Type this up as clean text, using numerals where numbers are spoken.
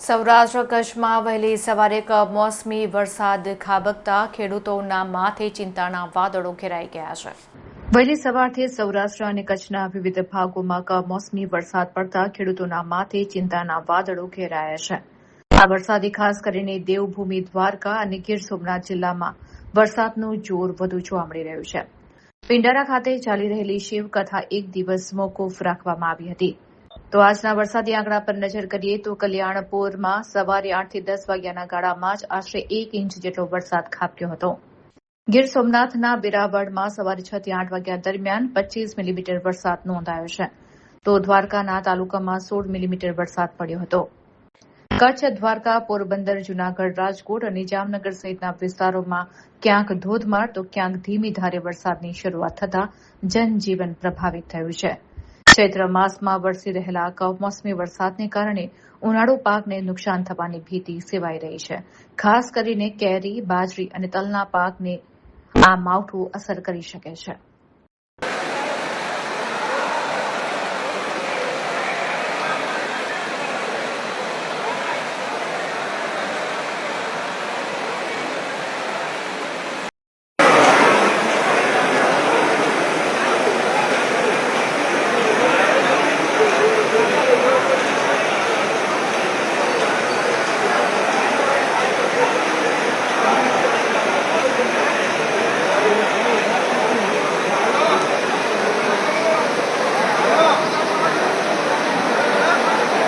સૌરાષ્ટ્ર કચ્છમાં વહેલી સવારે કમોસમી વરસાદ ખાબકતા ખેડૂતોના માથે ચિંતાના વાદળો ઘેરાઈ ગયા છે. વહેલી સવારથી સૌરાષ્ટ્ર અને કચ્છના વિવિધ ભાગોમાં કમોસમી વરસાદ પડતા ખેડૂતોના માથે ચિંતાના વાદળો ઘેરાયા છે. આ વરસાદથી ખાસ કરીને દેવભૂમિ દ્વારકા અને ગીર સોમનાથ જિલ્લામાં વરસાદનું જોર વધુ જોવા મળી રહ્યું છે. પિંડારા ખાતે ચાલી રહેલી શિવકથા એક દિવસ મોકૂફ રાખવામાં આવી હતી. તો આજના વરસાદી આંકડા પર નજર કરીએ તો કલ્યાણપુરમાં સવારે 8 થી 10 વાગ્યાના ગાળામાં જ આશરે 1 ઇંચ જેટલો વરસાદ ખાબક્યો હતો. ગીર સોમનાથના વેરાવળમાં સવારે 6 થી 8 વાગ્યા દરમિયાન 25 મિલીમીટર વરસાદ નોંધાયો છે. તો દ્વારકાના તાલુકામાં 16 મિલીમીટર વરસાદ પડ્યો હતો. કચ્છ, દ્વારકા, પોરબંદર, જૂનાગઢ, રાજકોટ અને જામનગર સહિતના વિસ્તારોમાં ક્યાંક ધોધમાર તો ક્યાંક ધીમી ધારે વરસાદની શરૂઆત થતાં જનજીવન પ્રભાવિત થયું છે. ચૈત્ર માસમાં વરસી રહેલા કમોસમી વરસાદને કારણે ઉનાળુ પાકને નુકસાન થવાની ભીતિ સેવાઈ રહી છે. ખાસ કરીને કેરી, બાજરી અને તલના પાકને આ માવઠું અસર કરી શકે છે.